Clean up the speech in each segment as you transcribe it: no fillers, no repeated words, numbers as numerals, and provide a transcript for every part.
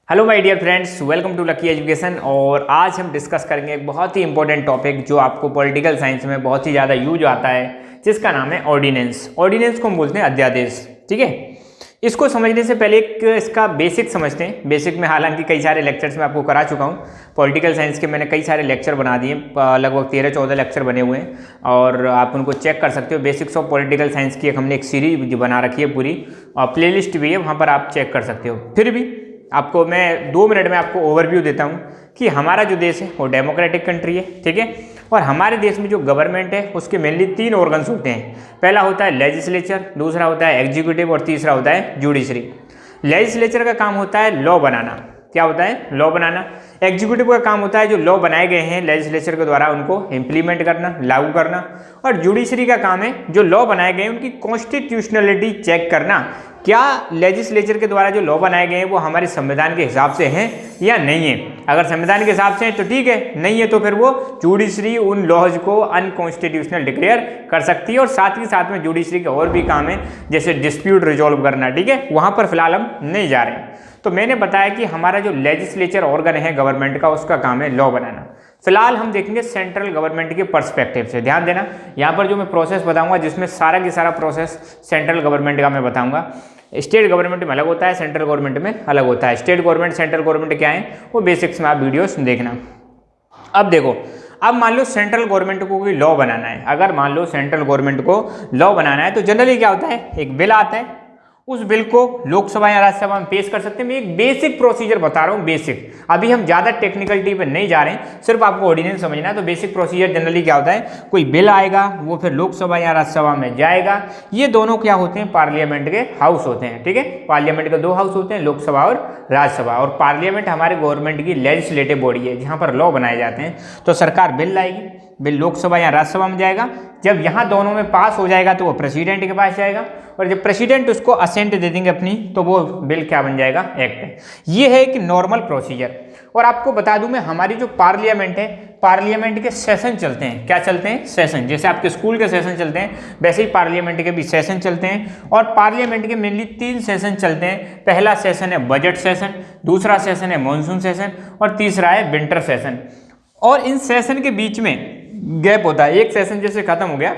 Hello my dear friends, welcome to Lucky Education. और आज हम डिस्कस करेंगे एक बहुत ही इंपॉर्टेंट टॉपिक जो आपको पॉलिटिकल साइंस में बहुत ही ज़्यादा यूज आता है, जिसका नाम है ऑर्डिनेंस। ऑर्डिनेंस को हम बोलते हैं अध्यादेश। ठीक है, इसको समझने से पहले एक इसका बेसिक समझते हैं। बेसिक में हालांकि कई सारे लेक्चर्स में आपको करा चुका हूँ। पॉलिटिकल साइंस के मैंने कई सारे लेक्चर बना दिए, लगभग 13-14 लेक्चर बने हुए हैं और आप उनको चेक कर सकते हो। बेसिक्स ऑफ पॉलिटिकल साइंस की एक हमने एक सीरीज बना रखी है पूरी, और प्लेलिस्ट भी है, वहाँ पर आप चेक कर सकते हो। फिर भी आपको मैं 2 मिनट में आपको ओवरव्यू देता हूँ कि हमारा जो देश है वो डेमोक्रेटिक कंट्री है। ठीक है, और हमारे देश में जो गवर्नमेंट है उसके मेनली 3 ऑर्गन्स होते हैं। पहला होता है लेजिस्लेचर, दूसरा होता है एग्जीक्यूटिव और तीसरा होता है जुडिशरी। लेजिस्लेचर का काम होता है लॉ बनाना। क्या होता है? लॉ बनाना। एग्जीक्यूटिव का काम होता है जो लॉ बनाए गए हैं लेजिस्लेचर के द्वारा उनको इम्प्लीमेंट करना, लागू करना। और जुडिशरी का काम है जो लॉ बनाए गए हैं उनकी कॉन्स्टिट्यूशनलिटी चेक करना, क्या लेजिस्लेचर के द्वारा जो लॉ बनाए गए हैं वो हमारे संविधान के हिसाब से हैं या नहीं है। अगर संविधान के हिसाब से हैं तो ठीक है, नहीं है तो फिर वो जुडिशरी उन लॉज को अनकॉन्स्टिट्यूशनल डिक्लेयर कर सकती है। और साथ ही साथ में जुडिशरी के और भी काम है, जैसे डिस्प्यूट रिजॉल्व करना। ठीक है, वहाँ पर फिलहाल हम नहीं जा रहे हैं। तो मैंने बताया कि हमारा जो लेजिस्लेचर ऑर्गन है गवर्नमेंट का, उसका काम है लॉ बनाना। फिलहाल हम देखेंगे सेंट्रल गवर्नमेंट के पर्सपेक्टिव से। ध्यान देना, यहाँ पर जो मैं प्रोसेस बताऊंगा जिसमें सारा की सारा प्रोसेस सेंट्रल गवर्नमेंट का मैं बताऊंगा। स्टेट गवर्नमेंट में अलग होता है, सेंट्रल गवर्नमेंट में अलग होता है। स्टेट गवर्नमेंट सेंट्रल गवर्नमेंट क्या है वो बेसिक्स में आप वीडियोस देखना। अब देखो, अब मान लो सेंट्रल गवर्नमेंट को कोई लॉ बनाना है। अगर मान लो सेंट्रल गवर्नमेंट को लॉ बनाना है तो जनरली क्या होता है, एक बिल आता है, उस बिल को लोकसभा या राज्यसभा में पेश कर सकते हैं। मैं एक बेसिक प्रोसीजर बता रहा हूँ, बेसिक। अभी हम ज़्यादा टेक्निकलिटी पे नहीं जा रहे हैं, सिर्फ आपको ऑर्डिनेंस समझना है। तो बेसिक प्रोसीजर जनरली क्या होता है, कोई बिल आएगा, वो फिर लोकसभा या राज्यसभा में जाएगा। ये दोनों क्या होते हैं, पार्लियामेंट के हाउस होते हैं। ठीक है, पार्लियामेंट के 2 हाउस होते हैं, लोकसभा और राज्यसभा। और पार्लियामेंट हमारे गवर्नमेंट की लेजिस्लेटिव बॉडी है, जहाँ पर लॉ बनाए जाते हैं। तो सरकार बिल लाएगी, बिल लोकसभा या राज्यसभा में जाएगा। जब यहाँ दोनों में पास हो जाएगा तो वो प्रेसिडेंट के पास जाएगा, और जब प्रेसिडेंट उसको असेंट दे देंगे अपनी, तो वो बिल क्या बन जाएगा, एक्ट। ये है एक नॉर्मल प्रोसीजर। और आपको बता दूं मैं, हमारी जो पार्लियामेंट है, पार्लियामेंट के सेशन चलते हैं। क्या चलते हैं? सेशन। जैसे आपके स्कूल के सेशन चलते हैं, वैसे ही पार्लियामेंट के भी सेशन चलते हैं। और पार्लियामेंट के मेनली 3 सेशन चलते हैं। पहला सेशन है बजट सेशन, दूसरा सेशन है मॉनसून सेशन, और तीसरा है विंटर सेशन। और इन सेशन के बीच में गैप होता है। एक सेशन जैसे खत्म हो गया,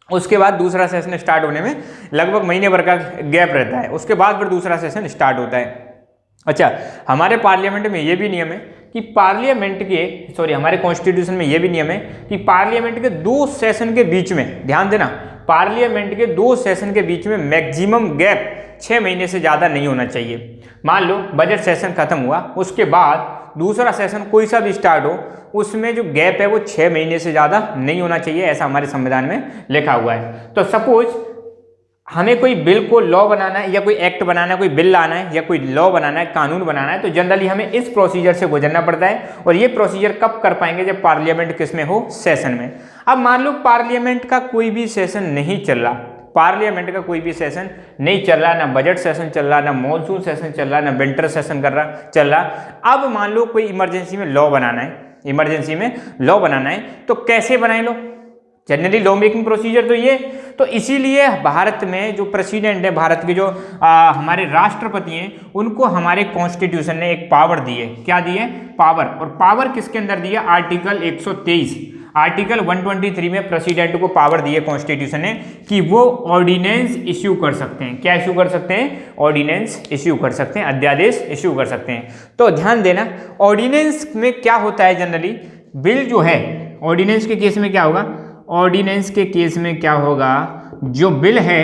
उसके बाद दूसरा सेशन स्टार्ट होने में लगभग महीने भर का गैप रहता है। उसके बाद फिर दूसरा सेशन स्टार्ट होता है। अच्छा, हमारे पार्लियामेंट में ये भी नियम है कि हमारे कॉन्स्टिट्यूशन में ये भी नियम है कि पार्लियामेंट के 2 सेशन के बीच में, ध्यान देना, पार्लियामेंट के 2 सेशन के बीच में मैक्सिमम गैप 6 महीने से ज़्यादा नहीं होना चाहिए। मान लो बजट सेशन खत्म हुआ, उसके बाद दूसरा सेशन कोई सा भी स्टार्ट हो, उसमें जो गैप है वो 6 महीने से ज़्यादा नहीं होना चाहिए, ऐसा हमारे संविधान में लिखा हुआ है। तो सपोज हमें कोई बिल को लॉ बनाना है, या कोई एक्ट बनाना है, कोई बिल लाना है, या कोई लॉ बनाना है, कानून बनाना है, तो जनरली हमें इस प्रोसीजर से गुजरना पड़ता है। और ये प्रोसीजर कब कर पाएंगे, जब पार्लियामेंट किस में हो, सेशन में। अब मान लो पार्लियामेंट का कोई भी सेशन नहीं चल रहा, पार्लियामेंट का कोई भी सेशन नहीं चल रहा, ना बजट सेशन चल रहा, ना मॉनसून सेशन चल रहा, ना विंटर सेशन चल रहा। अब मान लो कोई इमरजेंसी में लॉ बनाना है, इमरजेंसी में लॉ बनाना है, तो कैसे बनाए लो? जनरली लॉ मेकिंग प्रोसीजर तो ये। तो इसीलिए भारत में जो प्रेसिडेंट है, भारत के जो हमारे राष्ट्रपति हैं, उनको हमारे कॉन्स्टिट्यूशन ने एक पावर दी है। क्या दी है? पावर। और पावर किसके अंदर दी है? आर्टिकल 123, आर्टिकल 123 में प्रेसिडेंट को पावर दी है कॉन्स्टिट्यूशन ने कि वो ऑर्डिनेंस इश्यू कर सकते हैं। क्या इश्यू कर सकते हैं? ऑर्डिनेंस इश्यू कर सकते हैं, अध्यादेश इश्यू कर सकते हैं। तो ध्यान देना, ऑर्डिनेंस में क्या होता है, जनरली बिल जो है, ऑर्डिनेंस के केस में क्या होगा, ऑर्डिनेंस के केस में क्या होगा, जो बिल है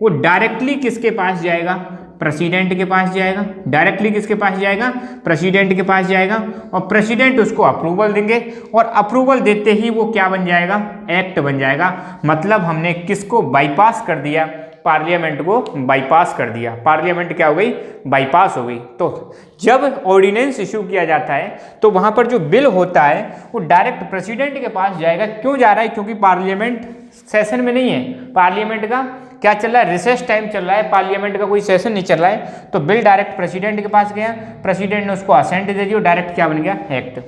वो डायरेक्टली किसके पास जाएगा? प्रेसिडेंट के पास जाएगा। डायरेक्टली किसके पास जाएगा? प्रेसिडेंट के पास जाएगा। और प्रेसिडेंट उसको अप्रूवल देंगे, और अप्रूवल देते ही वो क्या बन जाएगा? एक्ट बन जाएगा। मतलब हमने किसको बाईपास कर दिया? पार्लियामेंट को बाईपास कर दिया। पार्लियामेंट क्या हो गई? बाईपास हो गई। तो जब ऑर्डिनेंस इशू किया जाता है तो वहां पर जो बिल होता है वो डायरेक्ट प्रेसिडेंट के पास जाएगा। क्यों जा रहा है? क्योंकि पार्लियामेंट सेशन में नहीं है। पार्लियामेंट का क्या चल रहा है? रिसेस टाइम चल रहा है, पार्लियामेंट का कोई सेशन नहीं चल रहा है। तो बिल डायरेक्ट प्रेसिडेंट के पास गया, प्रेसिडेंट ने उसको असेंट दे दिया, डायरेक्ट क्या बन गया? एक्ट।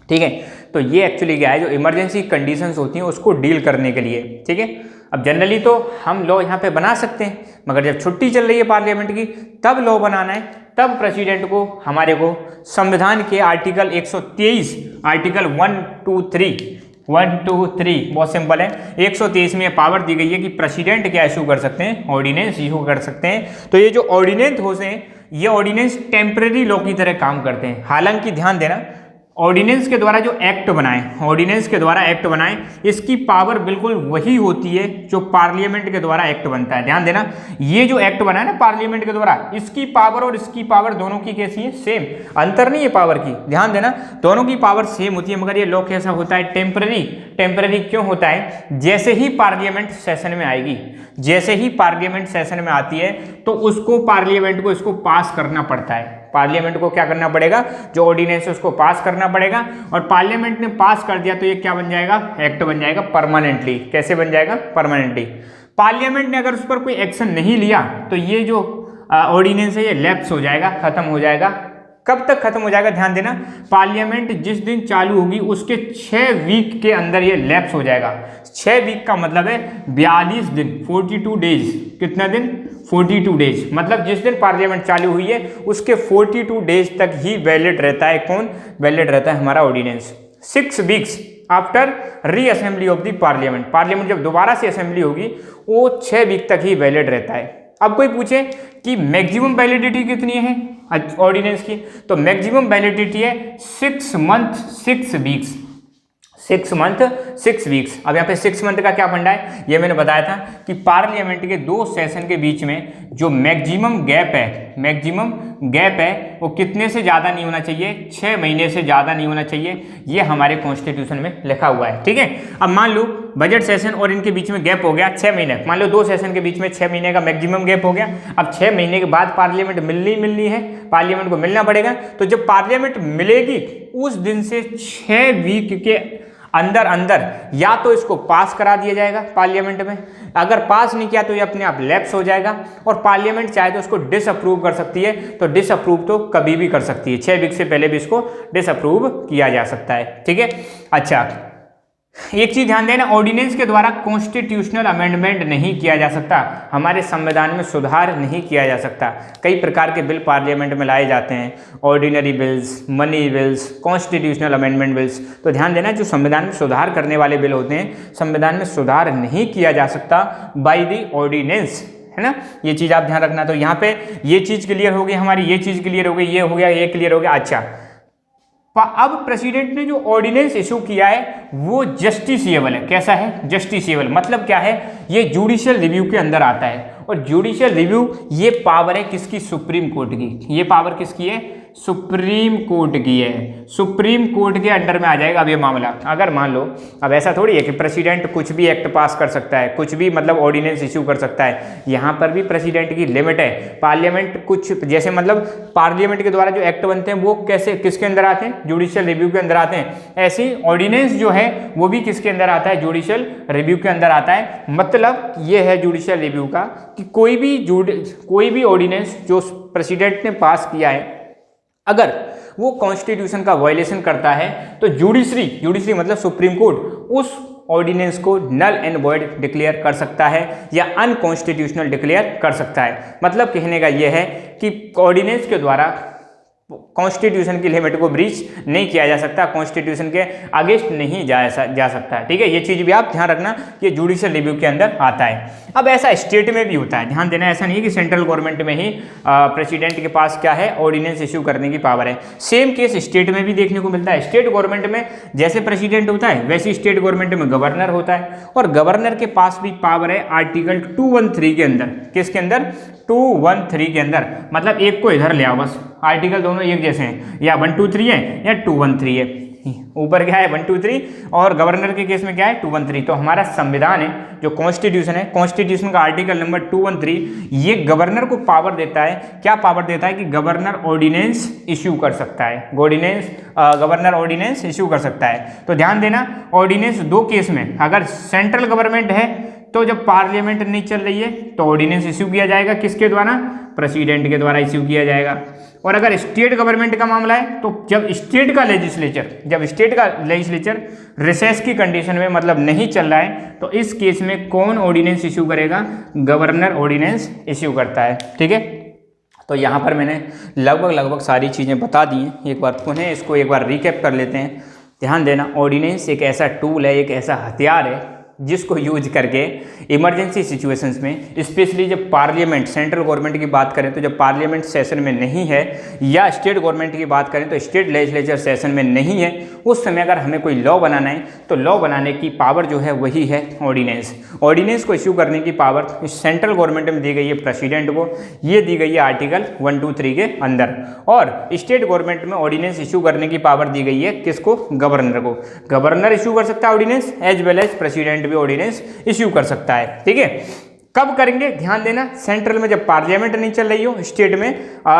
ठीक है, तो ये एक्चुअली क्या है, जो इमरजेंसी कंडीशंस होती हैं उसको डील करने के लिए। ठीक है, अब जनरली तो हम लॉ यहाँ पे बना सकते हैं, मगर जब छुट्टी चल रही है पार्लियामेंट की तब लॉ बनाना है, तब प्रेसिडेंट को हमारे को संविधान के आर्टिकल 123 आर्टिकल 1, 2, 3 बहुत सिंपल है, 123 में पावर दी गई है कि प्रेसिडेंट क्या इशू कर सकते हैं, ऑर्डिनेंस इशू कर सकते हैं। तो ये जो ऑर्डिनेंस होते हैं ये ऑर्डिनेंस टेम्परेरी लॉ की तरह काम करते हैं। हालांकि ध्यान देना, ऑर्डिनेंस के द्वारा जो एक्ट बनाए, ऑर्डिनेंस के द्वारा एक्ट बनाए, इसकी पावर बिल्कुल वही होती है जो पार्लियामेंट के द्वारा एक्ट बनता है। ध्यान देना, ये जो एक्ट बना है ना पार्लियामेंट के द्वारा, इसकी पावर और इसकी पावर दोनों की कैसी है, सेम, अंतर नहीं है पावर की। ध्यान देना, दोनों की पावर सेम होती है, मगर ये लॉ कैसा होता है, टेम्परेरी। टेम्परेरी क्यों होता है, जैसे ही पार्लियामेंट सेशन में आएगी, जैसे ही पार्लियामेंट सेशन में आती है तो उसको पार्लियामेंट को इसको पास करना पड़ता है। पार्लियामेंट को क्या करना पड़ेगा, जो ऑर्डिनेंस है उसको पास करना पड़ेगा, और पार्लियामेंट ने पास कर दिया तो ये क्या बन जाएगा, एक्ट बन जाएगा परमानेंटली। कैसे बन जाएगा, परमानेंटली। पार्लियामेंट ने अगर उस पर कोई एक्शन नहीं लिया तो ये जो ऑर्डिनेंस है ये लैप्स हो जाएगा, खत्म हो जाएगा। कब तक खत्म हो जाएगा, ध्यान देना, पार्लियामेंट जिस दिन चालू होगी उसके 6 वीक के अंदर ये लैप्स हो जाएगा। 6 वीक का मतलब है 42 दिन, 42 डेज। कितना दिन, 42 डेज। मतलब जिस दिन पार्लियामेंट चालू हुई है उसके 42 डेज तक ही वैलिड रहता है। कौन वैलिड रहता है, हमारा ordinance. 6 weeks after reassembly of the parliament, parliament जब दोबारा से असेंबली होगी वो 6 वीक तक ही वैलिड रहता है। अब कोई पूछे कि मैक्सिमम वैलिडिटी कितनी है ऑर्डिनेंस की, तो मैक्सिमम वैलिडिटी है 6 मंथ 6 वीक्स। 6 month 6 weeks. अब यहाँ पे 6 मंथ का क्या फंडा है, ये मैंने बताया था कि पार्लियामेंट के 2 सेशन के बीच में जो मैक्सिमम गैप है, मैक्सिमम गैप है वो कितने से ज़्यादा नहीं होना चाहिए, 6 महीने से ज़्यादा नहीं होना चाहिए। ये हमारे कॉन्स्टिट्यूशन में लिखा हुआ है, ठीक है। अब मान लो बजट सेशन और इनके बीच में गैप हो गया 6 महीने, मान लो 2 सेशन के बीच में 6 महीने का मैक्सिमम गैप हो गया। अब 6 महीने के बाद पार्लियामेंट मिलनी है, पार्लियामेंट को मिलना पड़ेगा। तो जब पार्लियामेंट मिलेगी उस दिन से 6 वीक के अंदर या तो इसको पास करा दिया जाएगा पार्लियामेंट में, अगर पास नहीं किया तो ये अपने आप लैप्स हो जाएगा, और पार्लियामेंट चाहे तो उसको डिसअप्रूव कर सकती है। तो डिसअप्रूव तो कभी भी कर सकती है, 6 वीक से पहले भी इसको डिसअप्रूव किया जा सकता है, ठीक है। अच्छा, एक चीज ध्यान देना, ऑर्डिनेंस के द्वारा कॉन्स्टिट्यूशनल अमेंडमेंट नहीं किया जा सकता, हमारे संविधान में सुधार नहीं किया जा सकता। कई प्रकार के बिल पार्लियामेंट में लाए जाते हैं, ordinary bills, money bills, constitutional amendment bills. तो ध्यान देना, जो संविधान में सुधार करने वाले बिल होते हैं, संविधान में सुधार नहीं किया जा सकता बाय द ऑर्डिनेंस, है ना। ये चीज आप ध्यान रखना। तो यहाँ पे ये चीज क्लियर हो गई हमारी, ये चीज क्लियर हो गई, ये हो गया, ये क्लियर हो गया। अच्छा, अब प्रेसिडेंट ने जो ऑर्डिनेंस इशू किया है वो जस्टिसिएबल है। कैसा है, जस्टिसिएबल। मतलब क्या है, ये जुडिशियल रिव्यू के अंदर आता है, और जुडिशियल रिव्यू ये पावर है किसकी, सुप्रीम कोर्ट की। ये पावर किसकी है, सुप्रीम कोर्ट की है। सुप्रीम कोर्ट के अंडर में आ जाएगा अब ये मामला। अगर मान लो, अब ऐसा थोड़ी है कि प्रेसिडेंट कुछ भी एक्ट पास कर सकता है, कुछ भी मतलब ऑर्डिनेंस इशू कर सकता है। यहाँ पर भी प्रेसिडेंट की लिमिट है। पार्लियामेंट कुछ जैसे मतलब पार्लियामेंट के द्वारा जो एक्ट बनते हैं वो कैसे किसके अंदर आते हैं, जुडिशियल रिव्यू के अंदर आते हैं। ऐसे ऑर्डिनेंस जो है वो भी किसके अंदर आता है, जुडिशियल रिव्यू के अंदर आता है। मतलब ये है जुडिशियल रिव्यू का कि कोई भी ऑर्डिनेंस जो प्रेसिडेंट ने पास किया है, अगर वो कॉन्स्टिट्यूशन का वायलेशन करता है तो जुडिशरी मतलब सुप्रीम कोर्ट उस ऑर्डिनेंस को नल एंड वॉइड डिक्लेयर कर सकता है या अनकॉन्स्टिट्यूशनल डिक्लेयर कर सकता है। मतलब कहने का यह है कि ऑर्डिनेंस के द्वारा कॉन्स्टिट्यूशन की लिमिट को ब्रीच नहीं किया जा सकता, कॉन्स्टिट्यूशन के अगेंस्ट नहीं जा सकता, ठीक है। ये चीज भी आप ध्यान रखना कि जुडिशियल रिव्यू के अंदर आता है। अब ऐसा स्टेट में भी होता है, ध्यान देना, ऐसा नहीं है कि सेंट्रल गवर्नमेंट में ही प्रेसिडेंट के पास क्या है, ऑर्डिनेंस इश्यू करने की पावर है। सेम केस स्टेट में भी देखने को मिलता है। स्टेट गवर्नमेंट में जैसे प्रेसिडेंट होता है वैसे स्टेट गवर्नमेंट में गवर्नर होता है, और गवर्नर के पास भी पावर है आर्टिकल 213 के अंदर। किसके अंदर, 213 के अंदर। मतलब एक को इधर ले आओ बस, आर्टिकल दोनों एक जैसे हैं, या 123 है या 213 है। ऊपर क्या है 123 और गवर्नर के केस में क्या है 213। तो हमारा संविधान है जो कॉन्स्टिट्यूशन है, कॉन्स्टिट्यूशन का आर्टिकल नंबर 213 ये गवर्नर को पावर देता है। क्या पावर देता है कि गवर्नर ऑर्डिनेंस इश्यू कर सकता है, गवर्नर ऑर्डिनेंस इश्यू कर सकता है। तो ध्यान देना, ऑर्डिनेंस 2 केस में, अगर सेंट्रल गवर्नमेंट है तो जब पार्लियामेंट नहीं चल रही है तो ऑर्डिनेंस इश्यू किया जाएगा, किसके द्वारा? प्रेसिडेंट के द्वारा इश्यू किया जाएगा। और अगर स्टेट गवर्नमेंट का मामला है तो जब स्टेट का लेजिस्लेचर रिसेस की कंडीशन में मतलब नहीं चल रहा है तो इस केस में कौन ऑर्डिनेंस इश्यू करेगा? गवर्नर ऑर्डिनेंस इश्यू करता है। ठीक है, तो यहाँ पर मैंने लगभग सारी चीज़ें बता दी हैं। एक बार पुनः इसको एक बार रिकैप कर लेते हैं। ध्यान देना, ऑर्डिनेंस एक ऐसा टूल है, एक ऐसा हथियार है जिसको यूज करके इमरजेंसी सिचुएशंस में, स्पेशली जब पार्लियामेंट, सेंट्रल गवर्नमेंट की बात करें तो जब पार्लियामेंट सेशन में नहीं है, या स्टेट गवर्नमेंट की बात करें तो स्टेट लेजिस्लेचर सेशन में नहीं है, उस समय अगर हमें कोई लॉ बनाना है तो लॉ बनाने की पावर जो है वही है ऑर्डिनेंस। ऑर्डिनेंस को इश्यू करने की पावर सेंट्रल गवर्नमेंट में दी गई है प्रेसिडेंट को, ये दी गई है आर्टिकल 1, 2, 3 के अंदर। और स्टेट गवर्नमेंट में ऑर्डिनेंस इश्यू करने की पावर दी गई है किसको? गवर्नर को। गवर्नर इश्यू कर सकता है ordinance, as well as president भी ऑर्डिनेंस इश्यू कर सकता है। ठीक है, कब करेंगे? ध्यान देना, सेंट्रल में जब पार्लियामेंट नहीं चल रही हो, स्टेट में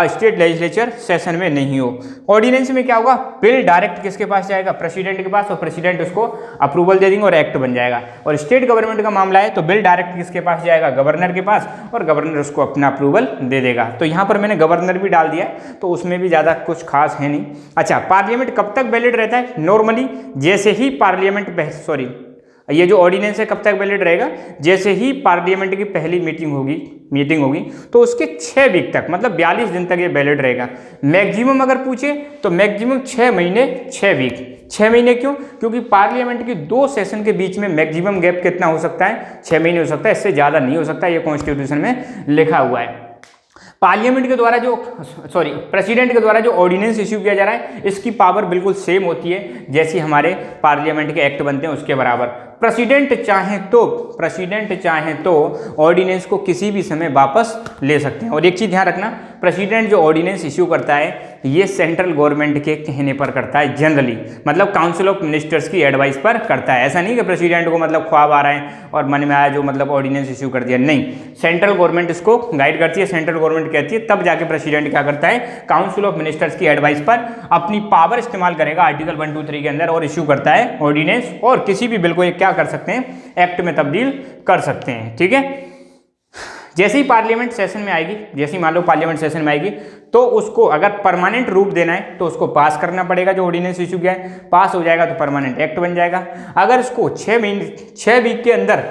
स्टेट लेजिस्लेचर सेशन में नहीं हो। ऑर्डिनेंस में क्या होगा? बिल डायरेक्ट किसके पास जाएगा? प्रेसिडेंट के पास, और प्रेसिडेंट उसको अप्रूवल दे देंगे और एक्ट बन जाएगा। और स्टेट गवर्नमेंट का मामला है तो बिल डायरेक्ट किसके पास जाएगा? गवर्नर के पास, और गवर्नर उसको अपना अप्रूवल दे देगा। तो यहाँ पर मैंने गवर्नर भी डाल दिया है, तो उसमें भी ज़्यादा कुछ खास है नहीं। अच्छा, पार्लियामेंट कब तक वैलिड रहता है? नॉर्मली जैसे ही पार्लियामेंट, सॉरी, ये जो ऑर्डिनेंस है कब तक वैलिड रहेगा? जैसे ही पार्लियामेंट की पहली मीटिंग होगी तो उसके 6 वीक तक, मतलब 42 दिन तक ये वैलिड रहेगा। मैक्सिमम अगर पूछे तो मैक्सिमम 6 महीने 6 वीक। 6 महीने क्यों? क्योंकि पार्लियामेंट की 2 सेशन के बीच में मैक्सिमम गैप कितना हो सकता है? 6 महीने हो सकता है, इससे ज़्यादा नहीं हो सकता, ये कॉन्स्टिट्यूशन में लिखा हुआ है। पार्लियामेंट के द्वारा प्रेसिडेंट के द्वारा जो ऑर्डिनेंस इश्यू किया जा रहा है, इसकी पावर बिल्कुल सेम होती है जैसी हमारे पार्लियामेंट के एक्ट बनते हैं उसके बराबर। प्रेसिडेंट चाहे तो ऑर्डिनेंस को किसी भी समय वापस ले सकते हैं। और एक चीज़ ध्यान रखना, प्रेसिडेंट जो ऑर्डिनेंस इश्यू करता है ये सेंट्रल गवर्नमेंट के कहने पर करता है जनरली, मतलब काउंसिल ऑफ मिनिस्टर्स की एडवाइस पर करता है। ऐसा नहीं कि प्रेसिडेंट को मतलब ख्वाब आ रहा है और मन में आया जो मतलब ऑर्डिनेंस इश्यू कर दिया, नहीं। सेंट्रल गवर्नमेंट इसको गाइड करती है, सेंट्रल गवर्नमेंट कहती है, तब जाके प्रेसिडेंट क्या करता है? काउंसिल ऑफ मिनिस्टर्स की एडवाइस पर अपनी पावर इस्तेमाल करेगा आर्टिकल 1, 2, 3 के अंदर और इश्यू करता है ऑर्डिनेंस, और किसी भी बिल को क्या कर सकते हैं? एक्ट में तब्दील कर सकते हैं। ठीक है, जैसे ही पार्लियामेंट सेशन में आएगी, जैसे ही मान लो पार्लियामेंट सेशन में आएगी तो उसको अगर परमानेंट रूप देना है तो उसको पास करना पड़ेगा। जो ऑर्डिनेंस इशू किया है पास हो जाएगा तो परमानेंट एक्ट बन जाएगा। अगर इसको 6 वीक के अंदर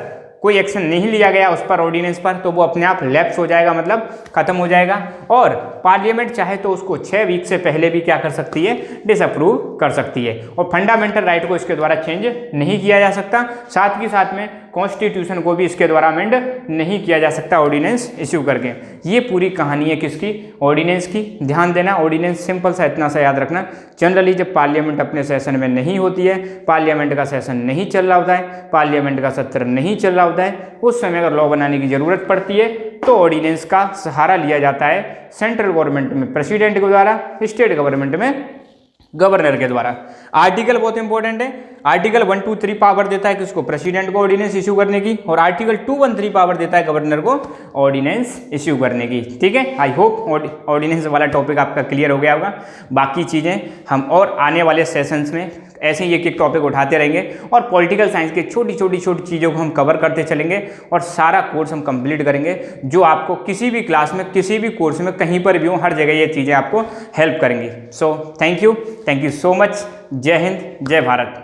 कोई एक्शन नहीं लिया गया उस पर, ऑर्डिनेंस पर, तो वो अपने आप लैप्स हो जाएगा, मतलब खत्म हो जाएगा। और पार्लियामेंट चाहे तो उसको 6 वीक से पहले भी क्या कर सकती है? डिसअप्रूव कर सकती है। और फंडामेंटल राइट को इसके द्वारा चेंज नहीं किया जा सकता, साथ ही साथ में कॉन्स्टिट्यूशन को भी इसके द्वारा अमेंड नहीं किया जा सकता ऑर्डिनेंस इश्यू करके। ये पूरी कहानी है किसकी? ऑर्डिनेंस की। ध्यान देना, ऑर्डिनेंस सिंपल सा इतना सा याद रखना, जनरली जब पार्लियामेंट अपने सेशन में नहीं होती है, पार्लियामेंट का सेशन नहीं चल रहा होता है, पार्लियामेंट का सत्र नहीं चल रहा होता है, उस समय अगर लॉ बनाने की जरूरत पड़ती है तो ऑर्डिनेंस का सहारा लिया जाता है सेंट्रल गवर्नमेंट में प्रेसिडेंट के द्वारा, स्टेट गवर्नमेंट में गवर्नर के द्वारा। आर्टिकल बहुत इंपॉर्टेंट है, आर्टिकल 1, 2, 3 पावर देता है किसको? प्रेसिडेंट को ऑर्डिनेंस इश्यू करने की, और आर्टिकल 2, 1, 3 पावर देता है गवर्नर को ऑर्डिनेंस इश्यू करने की। ठीक है, आई होप ऑर्डिनेंस वाला टॉपिक आपका क्लियर हो गया होगा। बाकी चीज़ें हम और आने वाले सेशंस में ऐसे ही एक टॉपिक उठाते रहेंगे और पॉलिटिकल साइंस के छोटी छोटी चीज़ों को हम कवर करते चलेंगे और सारा कोर्स हम कंप्लीट करेंगे, जो आपको किसी भी क्लास में, किसी भी कोर्स में, कहीं पर भी हो, हर जगह ये चीज़ें आपको हेल्प करेंगी। So thank you so much. जय हिंद, जय भारत।